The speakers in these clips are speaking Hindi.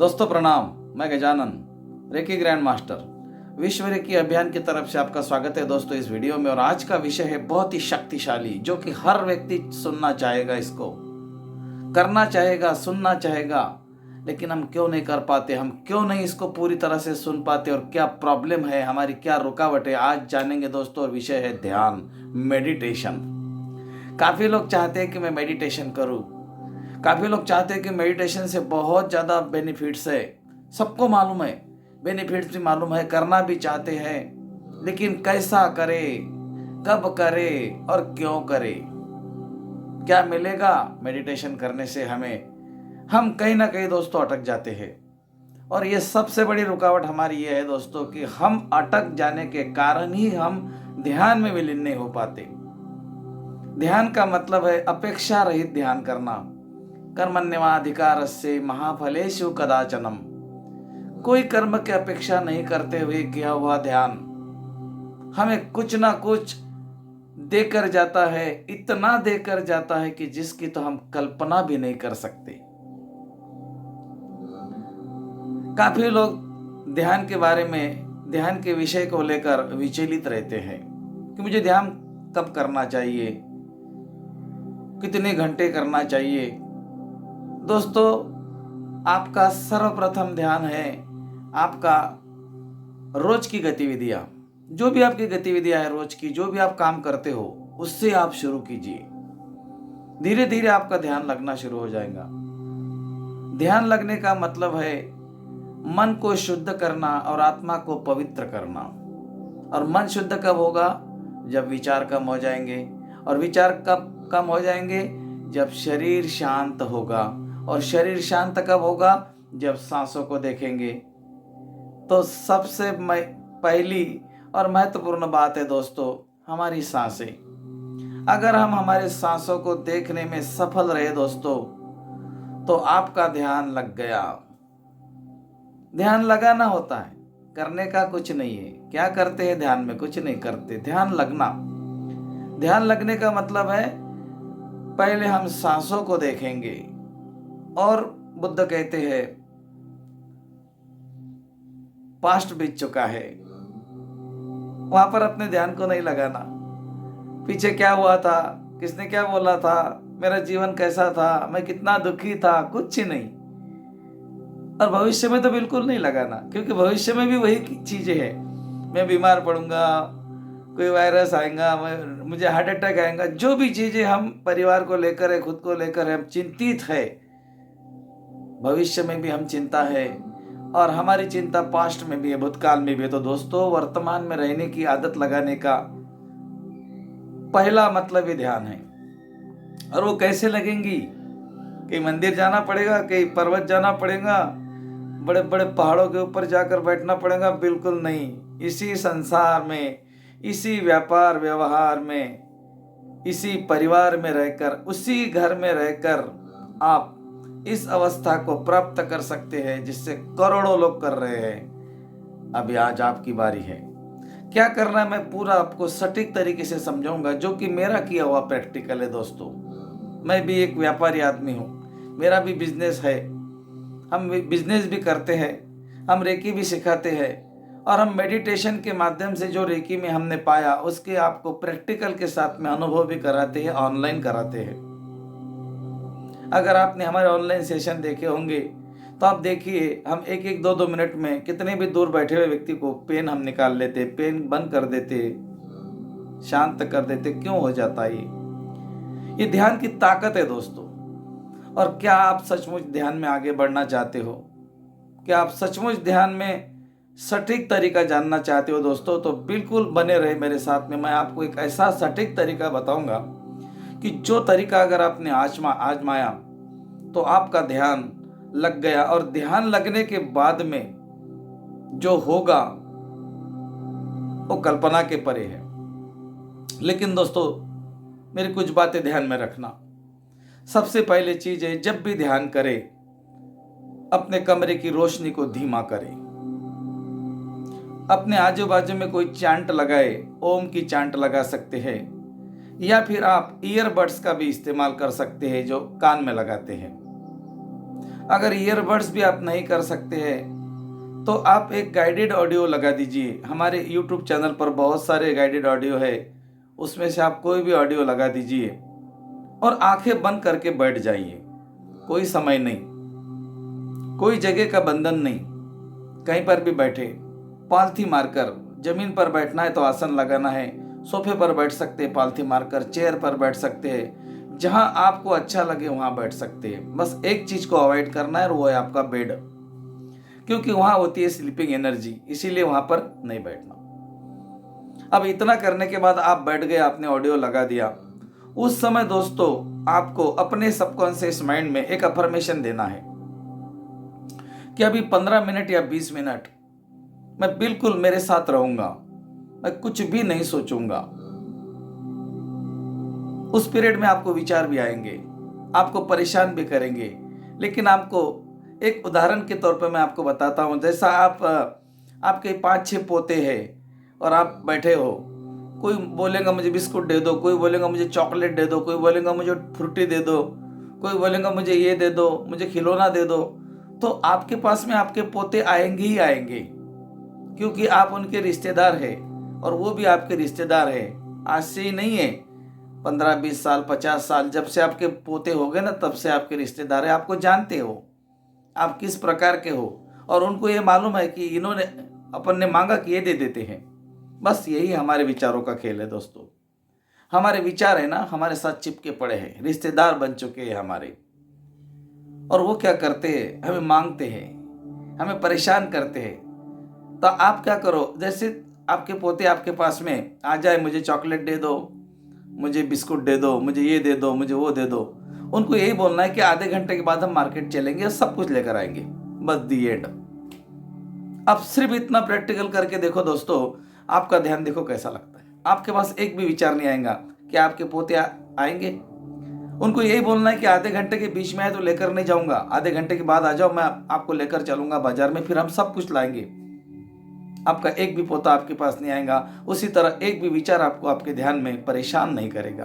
दोस्तों प्रणाम। मैं गजानन, रेकी ग्रैंड मास्टर, विश्व रेकी अभियान की तरफ से आपका स्वागत है दोस्तों इस वीडियो में। और आज का विषय है बहुत ही शक्तिशाली, जो कि हर व्यक्ति सुनना चाहेगा, इसको करना चाहेगा, सुनना चाहेगा, लेकिन हम क्यों नहीं कर पाते, हम क्यों नहीं इसको पूरी तरह से सुन पाते, और क्या प्रॉब्लम है, हमारी क्या रुकावट है, आज जानेंगे दोस्तों। और विषय है ध्यान, मेडिटेशन। काफ़ी लोग चाहते हैं कि मैं मेडिटेशन करूं, काफ़ी लोग चाहते हैं कि मेडिटेशन से बहुत ज़्यादा बेनिफिट्स है, सबको मालूम है, बेनिफिट्स भी मालूम है, करना भी चाहते हैं, लेकिन कैसा करे, कब करे और क्यों करे, क्या मिलेगा मेडिटेशन करने से हमें, हम कहीं ना कहीं दोस्तों अटक जाते हैं। और ये सबसे बड़ी रुकावट हमारी ये है दोस्तों कि हम अटक जाने के कारण ही हम ध्यान में विलीन नहीं हो पाते। ध्यान का मतलब है अपेक्षा रहित ध्यान करना। कर्मण्येवाधिकारस्य महाफलेषु कदाचनम। कोई कर्म की अपेक्षा नहीं करते हुए किया हुआ ध्यान हमें कुछ ना कुछ देकर जाता है, इतना देकर जाता है कि जिसकी तो हम कल्पना भी नहीं कर सकते। काफी लोग ध्यान के बारे में, ध्यान के विषय को लेकर विचलित रहते हैं कि मुझे ध्यान कब करना चाहिए, कितने घंटे करना चाहिए। दोस्तों, आपका सर्वप्रथम ध्यान है आपका रोज की गतिविधियां, जो भी आपकी गतिविधियां है रोज की, जो भी आप काम करते हो, उससे आप शुरू कीजिए। धीरे धीरे आपका ध्यान लगना शुरू हो जाएगा। ध्यान लगने का मतलब है मन को शुद्ध करना और आत्मा को पवित्र करना। और मन शुद्ध कब होगा? जब विचार कम हो जाएंगे। और विचार कब कम हो जाएंगे? जब शरीर शांत होगा। और शरीर शांत कब होगा? जब सांसों को देखेंगे। तो सबसे पहली और महत्वपूर्ण बात है दोस्तों, हमारी सांसें। अगर हम हमारे सांसों को देखने में सफल रहे दोस्तों, तो आपका ध्यान लग गया। ध्यान लगाना होता है, करने का कुछ नहीं है। क्या करते हैं ध्यान में? कुछ नहीं करते। ध्यान लगना, ध्यान लगने का मतलब है पहले हम सांसों को देखेंगे। और बुद्ध कहते हैं पास्ट बीत चुका है, वहां पर अपने ध्यान को नहीं लगाना। पीछे क्या हुआ था, किसने क्या बोला था, मेरा जीवन कैसा था, मैं कितना दुखी था, कुछ ही नहीं। और भविष्य में तो बिल्कुल नहीं लगाना, क्योंकि भविष्य में भी वही चीजें हैं। मैं बीमार पड़ूंगा, कोई वायरस आएगा, मुझे हार्ट अटैक आएगा, जो भी चीजें हम परिवार को लेकर है, खुद को लेकर है, हम चिंतित है, भविष्य में भी हम चिंता है। और हमारी चिंता पास्ट में भी है, भूतकाल में भी है। तो दोस्तों, वर्तमान में रहने की आदत लगाने का पहला मतलब ही ध्यान है। और वो कैसे लगेंगी? कहीं मंदिर जाना पड़ेगा, कहीं पर्वत जाना पड़ेगा, बड़े बड़े पहाड़ों के ऊपर जाकर बैठना पड़ेगा? बिल्कुल नहीं। इसी संसार में, इसी व्यापार व्यवहार में, इसी परिवार में रहकर, उसी घर में रहकर आप इस अवस्था को प्राप्त कर सकते हैं जिससे करोड़ों लोग कर रहे हैं। अभी आज आपकी बारी है। क्या करना है मैं पूरा आपको सटीक तरीके से समझाऊंगा, जो कि मेरा किया हुआ प्रैक्टिकल है दोस्तों। मैं भी एक व्यापारी आदमी हूँ, मेरा भी बिजनेस है, हम बिजनेस भी करते हैं, हम रेकी भी सिखाते हैं, और हम मेडिटेशन के माध्यम से जो रेकी में हमने पाया उसके आपको प्रैक्टिकल के साथ में अनुभव भी कराते हैं, ऑनलाइन कराते हैं। अगर आपने हमारे ऑनलाइन सेशन देखे होंगे तो आप देखिए, हम एक एक दो दो मिनट में कितने भी दूर बैठे हुए व्यक्ति को पेन हम निकाल लेते, पेन बंद कर देते, शांत कर देते। क्यों हो जाता है ये ध्यान की ताकत है दोस्तों। और क्या आप सचमुच ध्यान में आगे बढ़ना चाहते हो? क्या आप सचमुच ध्यान में सटीक तरीका जानना चाहते हो दोस्तों? तो बिल्कुल बने रहे मेरे साथ में। मैं आपको एक ऐसा सटीक तरीका बताऊंगा कि जो तरीका अगर आपने आजमाया तो आपका ध्यान लग गया। और ध्यान लगने के बाद में जो होगा वो कल्पना के परे है। लेकिन दोस्तों, मेरी कुछ बातें ध्यान में रखना। सबसे पहले चीज है, जब भी ध्यान करें अपने कमरे की रोशनी को धीमा करें। अपने आजू बाजू में कोई चांट लगाए, ओम की चांट लगा सकते हैं, या फिर आप ईयरबड्स का भी इस्तेमाल कर सकते हैं जो कान में लगाते हैं। अगर ईयरबड्स भी आप नहीं कर सकते हैं तो आप एक गाइडेड ऑडियो लगा दीजिए। हमारे यूट्यूब चैनल पर बहुत सारे गाइडेड ऑडियो है, उसमें से आप कोई भी ऑडियो लगा दीजिए और आंखें बंद करके बैठ जाइए। कोई समय नहीं, कोई जगह का बंधन नहीं, कहीं पर भी बैठे, पालथी मारकर। जमीन पर बैठना है तो आसन लगाना है, सोफे पर बैठ सकते हैं पालथी मारकर, चेयर पर बैठ सकते हैं, जहां आपको अच्छा लगे वहां बैठ सकते हैं। बस एक चीज को अवॉइड करना है और वो है आपका बेड, क्योंकि वहां होती है स्लीपिंग एनर्जी, इसीलिए वहां पर नहीं बैठना। अब इतना करने के बाद आप बैठ गए, आपने ऑडियो लगा दिया। उस समय दोस्तों आपको अपने सबकॉन्शियस माइंड में एक अफर्मेशन देना है कि अभी 15 मिनट या 20 मिनट मैं बिल्कुल मेरे साथ रहूंगा, मैं कुछ भी नहीं सोचूंगा। उस पीरियड में आपको विचार भी आएंगे, आपको परेशान भी करेंगे, लेकिन आपको एक उदाहरण के तौर पर मैं आपको बताता हूं। जैसा आपके 5-6 पोते हैं और आप बैठे हो, कोई बोलेगा मुझे बिस्कुट दे दो, कोई बोलेगा मुझे चॉकलेट दे दो, कोई बोलेगा मुझे फ्रूटी दे दो, कोई बोलेगा मुझे ये दे दो, मुझे खिलौना दे दो। तो आपके पास में आपके पोते आएंगे ही आएंगे, क्योंकि आप उनके रिश्तेदार हैं और वो भी आपके रिश्तेदार है। आज से ही नहीं है, 15-20 साल 50 साल जब से आपके पोते हो गए ना, तब से आपके रिश्तेदार है। आपको जानते हो आप किस प्रकार के हो, और उनको ये मालूम है कि इन्होंने अपन ने मांगा कि ये दे देते हैं। बस यही हमारे विचारों का खेल है दोस्तों। हमारे विचार है ना, हमारे साथ चिपके पड़े हैं, रिश्तेदार बन चुके हैं हमारे, और वो क्या करते हैं, हमें मांगते हैं, हमें परेशान करते हैं। तो आप क्या करो, जैसे आपके पोते आपके पास में आ जाए, मुझे चॉकलेट दे दो, मुझे बिस्कुट दे दो, मुझे ये दे दो, मुझे वो दे दो, उनको यही बोलना है कि आधे घंटे के बाद हम मार्केट चलेंगे और सब कुछ लेकर आएंगे, बस दी एंड। अब सिर्फ इतना प्रैक्टिकल करके देखो दोस्तों, आपका ध्यान देखो कैसा लगता है। आपके पास एक भी विचार नहीं आएगा कि आपके पोते आएंगे। उनको यही बोलना है कि आधे घंटे के बीच में है तो लेकर नहीं जाऊंगा, आधे घंटे के बाद आ जाओ, मैं आपको लेकर चलूंगा बाजार में, फिर हम सब कुछ लाएंगे। आपका एक भी पोता आपके पास नहीं आएगा। उसी तरह एक भी विचार आपको आपके ध्यान में परेशान नहीं करेगा।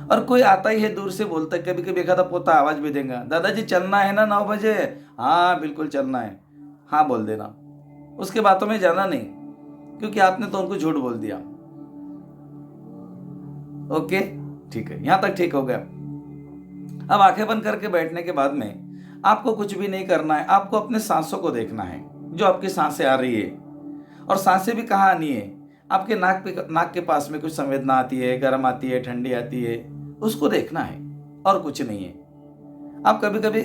और कोई आता ही है दूर से, बोलता है, कभी कभी एक आधा पोता आवाज भी देगा, दादाजी चलना है ना 9 बजे? हाँ बिल्कुल चलना है, हाँ बोल देना। उसके बातों में जाना नहीं, क्योंकि आपने तो उनको झूठ बोल दिया। ओके, ठीक है, यहां तक ठीक हो गया। अब आंखें बंद करके बैठने के बाद में आपको कुछ भी नहीं करना है, आपको अपने सांसों को देखना है, जो आपकी सांसें आ रही है। और सांसें भी कहाँ आनी है, आपके नाक के पास में कुछ संवेदना आती है, गर्म आती है, ठंडी आती है, उसको देखना है और कुछ नहीं है। अब कभी कभी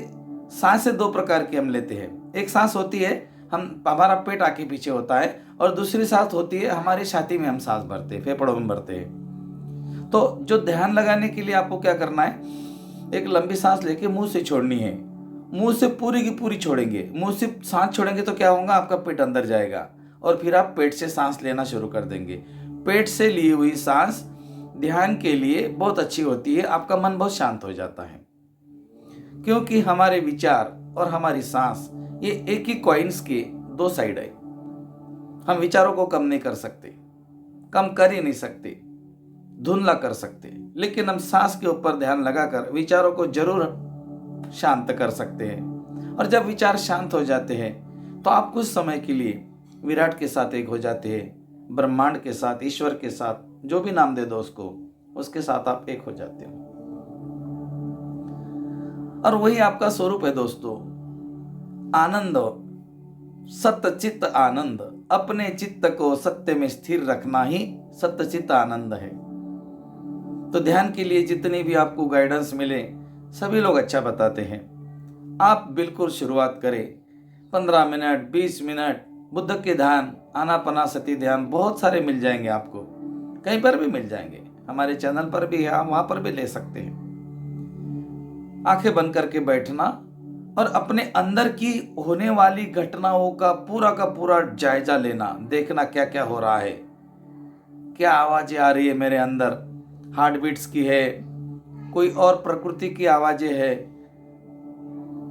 सांसें 2 प्रकार की हम लेते हैं। एक सांस होती है, हमारा पेट आगे पीछे होता है, और दूसरी सांस होती है हमारी छाती में हम सांस भरते हैं, फेफड़ों में भरते हैं। तो जो ध्यान लगाने के लिए आपको क्या करना है, एक लंबी सांस लेके मुंह से छोड़नी है, मुंह से पूरी की पूरी छोड़ेंगे। मुंह से सांस छोड़ेंगे तो क्या होगा, आपका पेट अंदर जाएगा और फिर आप पेट से सांस लेना शुरू कर देंगे। पेट से ली हुई सांस ध्यान के लिए बहुत अच्छी होती है, आपका मन बहुत शांत हो जाता है। क्योंकि हमारे विचार और हमारी सांस ये एक ही कॉइन्स के 2 साइड है। हम विचारों को कम नहीं कर सकते, कम कर ही नहीं सकते, धुंधला कर सकते, लेकिन हम सांस के ऊपर ध्यान लगाकर विचारों को जरूर शांत कर सकते हैं। और जब विचार शांत हो जाते हैं तो आप कुछ समय के लिए विराट के साथ एक हो जाते हैं, ब्रह्मांड के साथ, ईश्वर के साथ, जो भी नाम दे दो उसको, उसके साथ आप एक हो जाते हो। और वही आपका स्वरूप है दोस्तों, आनंद, सत्य चित्त आनंद। अपने चित्त को सत्य में स्थिर रखना ही सत्य चित्त आनंद है। तो ध्यान के लिए जितनी भी आपको गाइडेंस मिले, सभी लोग अच्छा बताते हैं। आप बिल्कुल शुरुआत करें, 15 मिनट 20 मिनट बुद्ध के ध्यान, आनापानसति ध्यान, बहुत सारे मिल जाएंगे आपको, कहीं पर भी मिल जाएंगे, हमारे चैनल पर भी है, आप वहां पर भी ले सकते हैं। आंखें बंद करके बैठना और अपने अंदर की होने वाली घटनाओं का पूरा जायजा लेना, देखना क्या क्या हो रहा है, क्या आवाजें आ रही है मेरे अंदर, हार्ट बीट्स की है, कोई और प्रकृति की आवाजें है,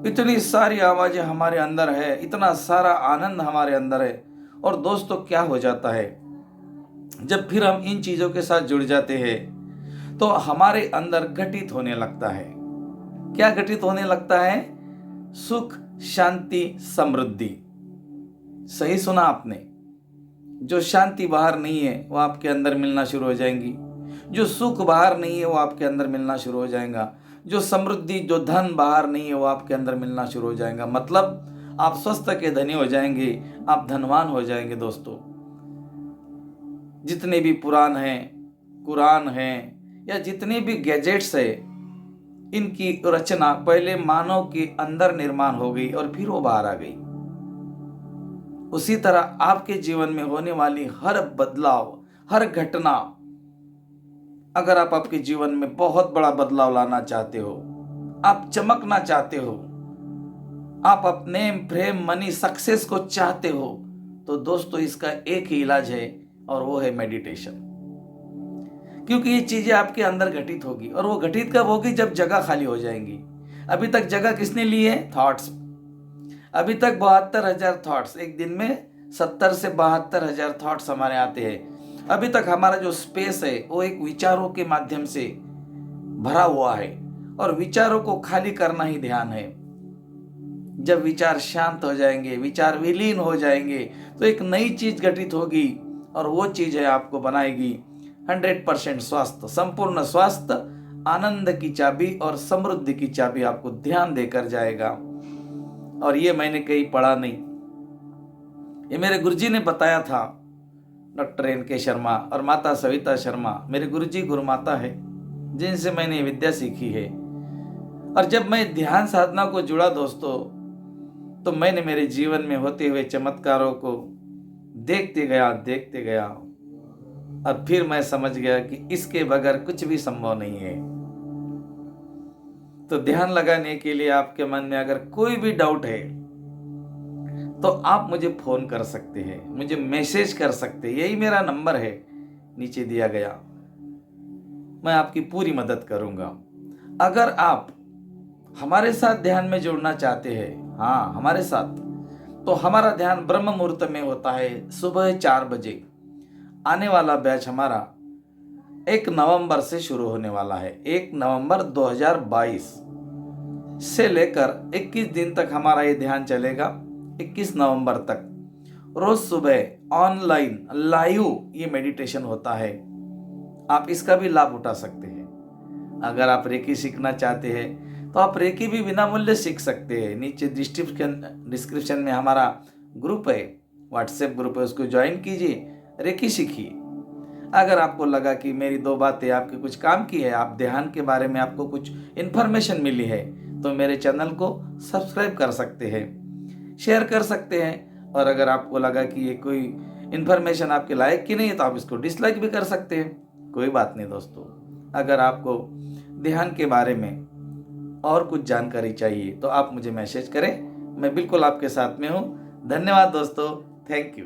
इतनी सारी आवाजें हमारे अंदर है, इतना सारा आनंद हमारे अंदर है। और दोस्तों क्या हो जाता है, जब फिर हम इन चीजों के साथ जुड़ जाते हैं तो हमारे अंदर घटित होने लगता है। क्या घटित होने लगता है, सुख, शांति, समृद्धि। सही सुना आपने। जो शांति बाहर नहीं है वो आपके अंदर मिलना शुरू हो जाएंगी। जो सुख बाहर नहीं है वो आपके अंदर मिलना शुरू हो जाएगा। जो समृद्धि, जो धन बाहर नहीं है वो आपके अंदर मिलना शुरू हो जाएगा। मतलब आप स्वस्थ के धनी हो जाएंगे, आप धनवान हो जाएंगे। दोस्तों, जितने भी पुराण हैं, कुरान हैं, या जितने भी गैजेट्स है, इनकी रचना पहले मानव के अंदर निर्माण हो गई और फिर वो बाहर आ गई। उसी तरह आपके जीवन में होने वाली हर बदलाव, हर घटना, अगर आप आपके जीवन में बहुत बड़ा बदलाव लाना चाहते हो, आप चमकना चाहते हो, आप अपने प्रेम, मनी, सक्सेस को चाहते हो, तो दोस्तों इसका एक ही इलाज है और वो है मेडिटेशन। क्योंकि ये चीजें आपके अंदर घटित होगी, और वो घटित कब होगी? जब जगह खाली हो जाएंगी। अभी तक जगह किसने ली है? थॉट्स। अभी तक 72,000 थॉट्स, एक दिन में 70 से 72,000 थॉट्स हमारे आते हैं। अभी तक हमारा जो स्पेस है वो एक विचारों के माध्यम से भरा हुआ है, और विचारों को खाली करना ही ध्यान है। जब विचार शांत हो जाएंगे, विचार विलीन हो जाएंगे, तो एक नई चीज घटित होगी, और वो चीज है आपको बनाएगी 100% स्वास्थ्य, संपूर्ण स्वास्थ्य, आनंद की चाबी और समृद्धि की चाबी आपको ध्यान देकर जाएगा। और ये मैंने कहीं पढ़ा नहीं, ये मेरे गुरुजी ने बताया था। डॉक्टर NK शर्मा और माता सविता शर्मा मेरे गुरुजी, गुरुमाता है, जिनसे मैंने ये विद्या सीखी है। और जब मैं ध्यान साधना को जुड़ा दोस्तों, तो मैंने मेरे जीवन में होते हुए चमत्कारों को देखते गया, और फिर मैं समझ गया कि इसके बगैर कुछ भी संभव नहीं है। तो ध्यान लगाने के लिए आपके मन में अगर कोई भी डाउट है, तो आप मुझे फोन कर सकते हैं, मुझे मैसेज कर सकते हैं। यही मेरा नंबर है, नीचे दिया गया। मैं आपकी पूरी मदद करूंगा। अगर आप हमारे साथ ध्यान में जुड़ना चाहते हैं, हाँ हमारे साथ, तो हमारा ध्यान ब्रह्म मुहूर्त में होता है, सुबह 4 बजे। आने वाला बैच हमारा 1 नवंबर से शुरू होने वाला है। 1 नवंबर 2022 से लेकर 21 दिन तक हमारा ये ध्यान चलेगा। 21 नवंबर तक रोज सुबह ऑनलाइन लाइव ये मेडिटेशन होता है। आप इसका भी लाभ उठा सकते हैं। अगर आप रेकी सीखना चाहते हैं तो आप रेकी भी बिना मूल्य सीख सकते हैं। नीचे डिस्क्रिप्शन में हमारा ग्रुप है, व्हाट्सएप ग्रुप है, उसको ज्वाइन कीजिए, रेकी सीखिए। अगर आपको लगा कि मेरी 2 बातें आपके कुछ काम की है, आप ध्यान के बारे में आपको कुछ इन्फॉर्मेशन मिली है, तो मेरे चैनल को सब्सक्राइब कर सकते हैं, शेयर कर सकते हैं। और अगर आपको लगा कि ये कोई इन्फॉर्मेशन आपके लायक की नहीं है, तो आप इसको डिसलाइक भी कर सकते हैं। कोई बात नहीं दोस्तों। अगर आपको ध्यान के बारे में और कुछ जानकारी चाहिए तो आप मुझे मैसेज करें, मैं बिल्कुल आपके साथ में हूँ। धन्यवाद दोस्तों, थैंक यू।